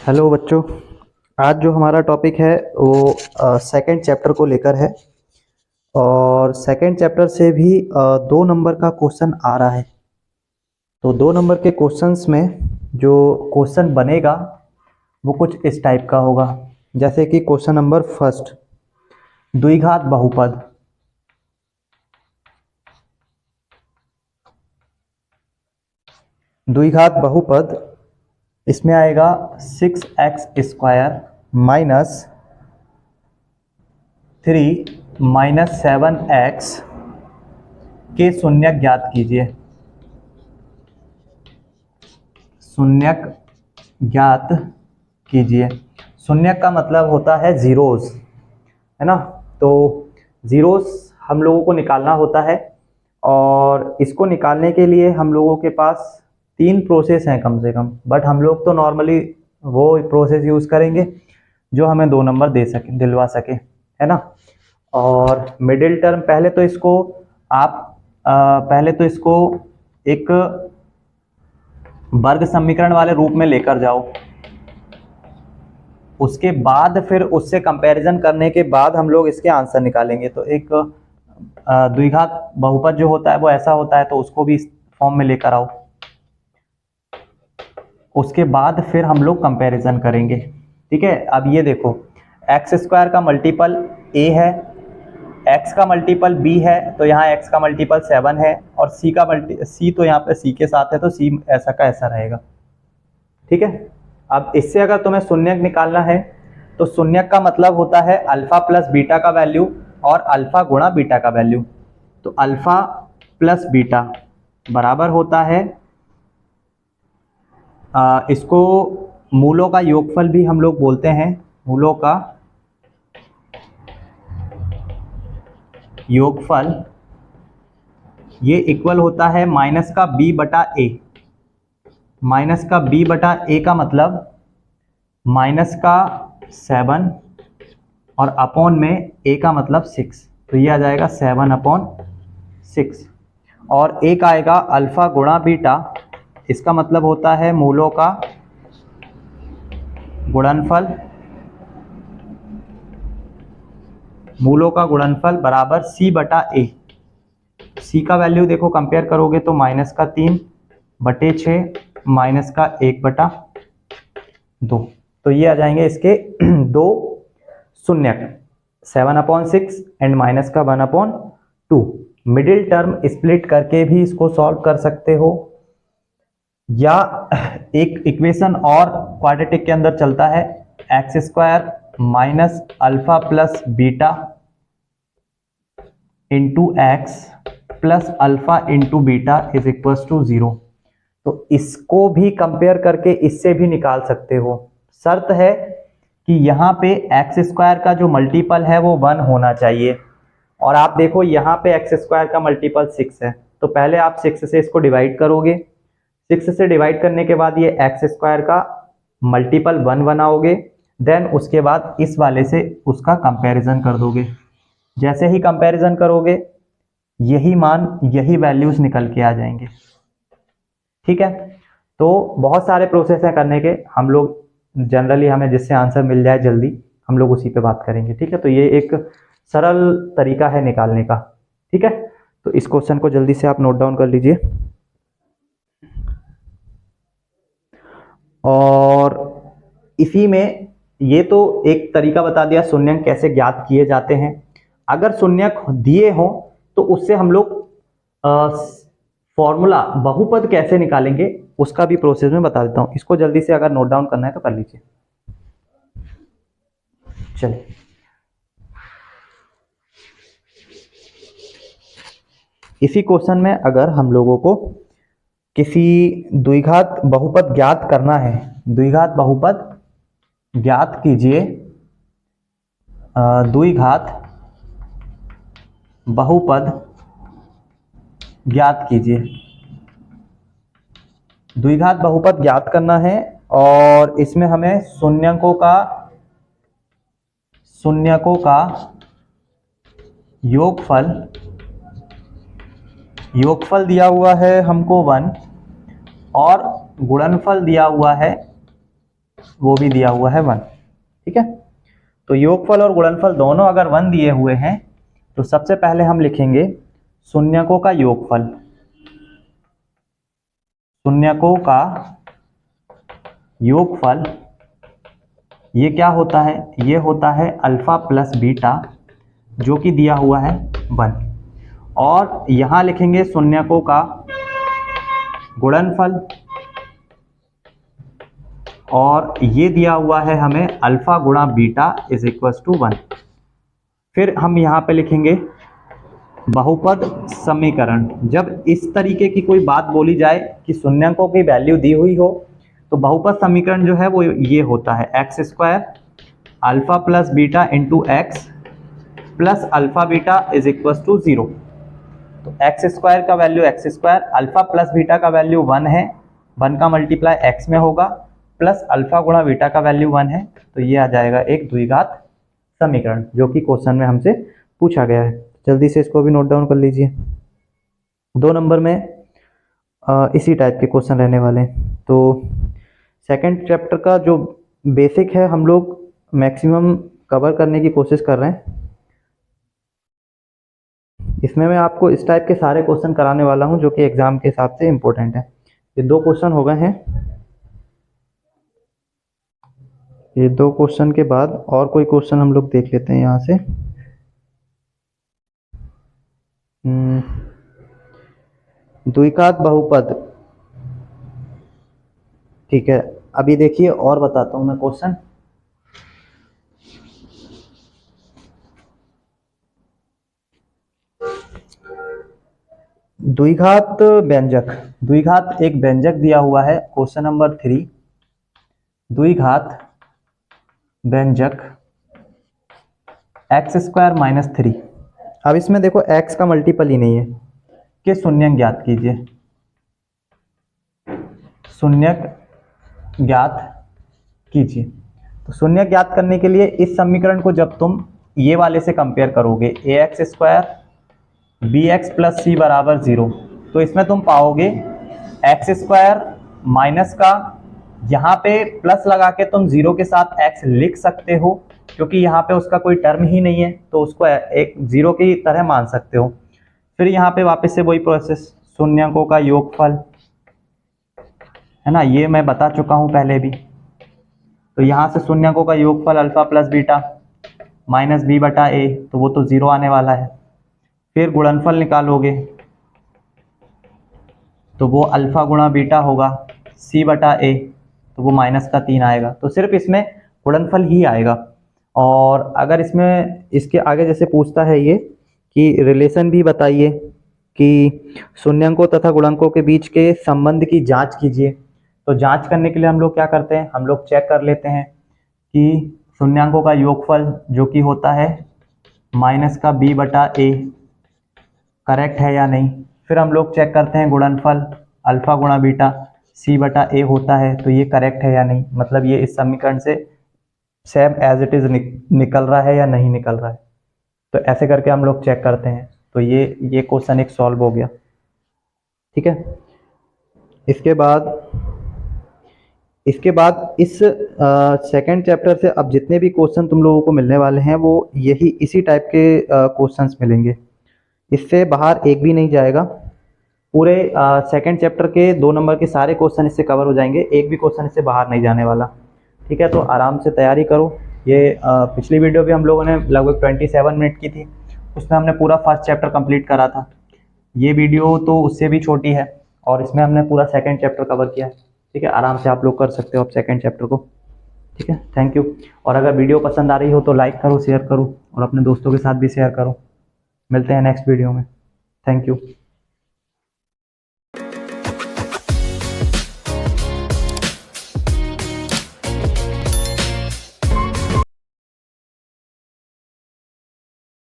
Hello बच्चों। आज जो हमारा टॉपिक है वो सेकंड चैप्टर को लेकर है और सेकंड चैप्टर से भी 2 नंबर का क्वेश्चन आ रहा है। तो 2 नंबर के क्वेश्चंस में जो क्वेश्चन बनेगा वो कुछ इस टाइप का होगा। जैसे कि क्वेश्चन नंबर फर्स्ट, द्विघात बहुपद। द्विघात बहुपद इसमें आएगा 6x² माइनस 3 माइनस 7x के शून्यक ज्ञात कीजिए। शून्यक ज्ञात कीजिए। शून्यक का मतलब होता है जीरोस, है ना। तो जीरोस हम लोगों को निकालना होता है और इसको निकालने के लिए हम लोगों के पास 3 प्रोसेस हैं कम से कम, बट हम लोग तो नॉर्मली वो प्रोसेस यूज़ करेंगे जो हमें 2 नंबर दे सके, दिलवा सके, है ना। और मिडिल टर्म पहले तो इसको एक वर्ग समीकरण वाले रूप में लेकर जाओ। उसके बाद फिर उससे कंपैरिजन करने के बाद हम लोग इसके आंसर निकालेंगे। तो एक द्विघात बहुपद जो होता है वो ऐसा होता है, तो उसको भी इस फॉर्म में लेकर आओ। उसके बाद फिर हम लोग कंपैरिजन करेंगे, ठीक है। अब ये देखो, x² का मल्टीपल a है, x का मल्टीपल b है, तो यहाँ x का मल्टीपल 7 है और c तो यहाँ पे c के साथ है, तो c ऐसा का ऐसा रहेगा, ठीक है। अब इससे अगर तुम्हें शून्यक निकालना है तो शून्यक का मतलब होता है अल्फा प्लस बीटा का वैल्यू और अल्फा गुणा बीटा का वैल्यू। तो अल्फा प्लस बीटा बराबर होता है इसको मूलों का योगफल भी हम लोग बोलते हैं। मूलों का योगफल ये इक्वल होता है माइनस का b बटा a। माइनस का b बटा a का मतलब माइनस का 7 और अपॉन में a का मतलब 6, तो ये आ जाएगा 7/6। और एक आएगा अल्फा गुणा बीटा, इसका मतलब होता है मूलों का गुणनफल। मूलों का गुणनफल बराबर c बटा a। c का वैल्यू देखो कंपेयर करोगे तो माइनस का 3/6 माइनस का 1/2। तो ये आ जाएंगे इसके 2 शून्यक, 7/6 एंड माइनस का 1/2। मिडिल टर्म स्प्लिट करके भी इसको सॉल्व कर सकते हो, या एक इक्वेशन और क्वाड्रेटिक के अंदर चलता है x² minus alpha plus beta into x plus alpha into beta is equal to 0। तो इसको भी कंपेयर करके इससे भी निकाल सकते हो। शर्त है कि यहाँ पे x² का जो मल्टीपल है वो 1 होना चाहिए। और आप देखो यहाँ पे x² का मल्टीपल 6 है, तो पहले आप 6 से इसको डिवाइड करोगे। 6 से डिवाइड करने के बाद ये x² का मल्टीपल 1 बनाओगे, देन उसके बाद इस वाले से उसका कंपैरिजन कर दोगे। जैसे ही कंपैरिजन करोगे यही मान, यही वैल्यूज निकल के आ जाएंगे, ठीक है। तो बहुत सारे प्रोसेस हैं करने के, हम लोग जनरली हमें जिससे आंसर मिल जाए जल्दी हम लोग उसी पे बात करेंगे, ठीक है। तो ये एक सरल तरीका है निकालने का, ठीक है। तो इस क्वेश्चन को जल्दी से आप नोट डाउन कर लीजिए। और इसी में ये तो एक तरीका बता दिया शून्यक कैसे ज्ञात किए जाते हैं। अगर शून्यक दिए हो तो उससे हम लोग फॉर्मूला बहुपद कैसे निकालेंगे उसका भी प्रोसेस में बता देता हूं। इसको जल्दी से अगर नोट डाउन करना है तो कर लीजिए। चलिए, इसी क्वेश्चन में अगर हम लोगों को किसी द्विघात बहुपद ज्ञात करना है, द्विघात बहुपद ज्ञात कीजिए, द्विघात बहुपद ज्ञात कीजिए। द्विघात बहुपद ज्ञात करना है और इसमें हमें शून्यकों का योगफल दिया हुआ है हमको 1 और गुणनफल दिया हुआ है वो भी दिया हुआ है 1। ठीक है, तो योगफल और गुणनफल दोनों अगर 1 दिए हुए हैं तो सबसे पहले हम लिखेंगे शून्यकों का योगफल। शून्यकों का योगफल ये क्या होता है, ये होता है अल्फा प्लस बीटा, जो कि दिया हुआ है 1। और यहां लिखेंगे शून्यकों का गुणनफल, और ये दिया हुआ है हमें अल्फा गुणा बीटा इज इक्वल्स टू 1। फिर हम यहाँ पे लिखेंगे बहुपद समीकरण। जब इस तरीके की कोई बात बोली जाए कि शून्यकों की वैल्यू दी हुई हो तो बहुपद समीकरण जो है वो ये होता है x square alpha plus beta into x plus alpha beta is equals to 0। तो एक्स स्क्वायर का value x square, alpha plus beta का वैल्यू 1 है, 1 का मल्टीप्लाई एक्स में होगा, प्लस अल्फा गुणा बीटा का वैल्यू 1 है, तो ये आ जाएगा एक द्विघात समीकरण, जो कि क्वेश्चन में हमसे पूछा गया है। जल्दी से इसको भी नोट डाउन कर लीजिए। 2 नंबर में इसी टाइप के क्वेश्चन रहने वाले हैं। तो सेकंड चैप्टर का जो बेसिक है हम लोग मैक्सिमम कवर करने की कोशिश कर रहे हैं। इसमें मैं आपको इस टाइप के सारे क्वेश्चन कराने वाला हूं जो कि एग्जाम के हिसाब से इंपॉर्टेंट है। ये 2 क्वेश्चन हो गए हैं। ये 2 क्वेश्चन के बाद और कोई क्वेश्चन हम लोग देख लेते हैं यहाँ से। द्विघात बहुपद, ठीक है। अभी देखिए और बताता हूं मैं क्वेश्चन। द्विघात व्यंजक, द्विघात एक व्यंजक दिया हुआ है क्वेश्चन नंबर 3। द्विघात व्यंजक एक्स स्क्वायर माइनस 3। अब इसमें देखो एक्स का मल्टीपल ही नहीं है कि शून्यक ज्ञात कीजिए। शून्यक ज्ञात कीजिए। तो शून्यक ज्ञात करने के लिए इस समीकरण को जब तुम ये वाले से कंपेयर करोगे A X square B X plus C बराबर 0, तो इसमें तुम पाओगे एक्स स्क्वायर माइनस का यहाँ पे प्लस लगा के तुम 0 के साथ x लिख सकते हो, क्योंकि यहाँ पे उसका कोई टर्म ही नहीं है, तो उसको एक 0 की तरह मान सकते हो। फिर यहाँ पे वापस से वही प्रोसेस, शून्यकों का योगफल है ना, ये मैं बता चुका हूँ पहले भी। तो यहाँ से शून्यकों का योगफल alpha plus beta minus b बटा ए, तो वो तो 0 आने वाला है। फिर गुणनफल निकालोगे तो वो अल्फा गुणा बीटा होगा सी बटा ए, तो वो माइनस का 3 आएगा। तो सिर्फ इसमें गुणनफल ही आएगा। और अगर इसमें इसके आगे जैसे पूछता है ये कि रिलेशन भी बताइए कि शून्यकों तथा गुणकों के बीच के संबंध की जांच कीजिए, तो जांच करने के लिए हम लोग क्या करते हैं, हम लोग चेक कर लेते हैं कि शून्यकों का योगफल जो कि होता है माइनस का बी बटा ए करेक्ट है या नहीं। फिर हम लोग चेक करते हैं गुणनफल अल्फा गुणा बीटा सी बटा ए होता है, तो ये करेक्ट है या नहीं, मतलब ये इस समीकरण से सेम एज इट इज निकल रहा है या नहीं निकल रहा है। तो ऐसे करके हम लोग चेक करते हैं। तो ये क्वेश्चन एक सॉल्व हो गया। ठीक है, इसके बाद इस सेकंड चैप्टर से अब जितने भी क्वेश्चन तुम लोगों को मिलने वाले हैं वो यही इसी टाइप के क्वेश्चंस मिलेंगे। इससे बाहर एक भी नहीं जाएगा। पूरे सेकंड चैप्टर के 2 नंबर के सारे क्वेश्चन इससे कवर हो जाएंगे, एक भी क्वेश्चन इससे बाहर नहीं जाने वाला। ठीक है, तो आराम से तैयारी करो। ये पिछली वीडियो भी हम लोगों ने लगभग 27 मिनट की थी, उसमें हमने पूरा फर्स्ट चैप्टर कंप्लीट करा था। ये वीडियो तो उससे भी छोटी है और इसमें हमने पूरा सेकंड चैप्टर कवर किया है। ठीक है, आराम से आप लोग कर सकते हो अब सेकंड चैप्टर को। ठीक है, थैंक यू। और अगर वीडियो पसंद आ रही हो तो लाइक करो, शेयर करो और अपने दोस्तों के साथ भी शेयर करो। मिलते हैं नेक्स्ट वीडियो में। Thank you.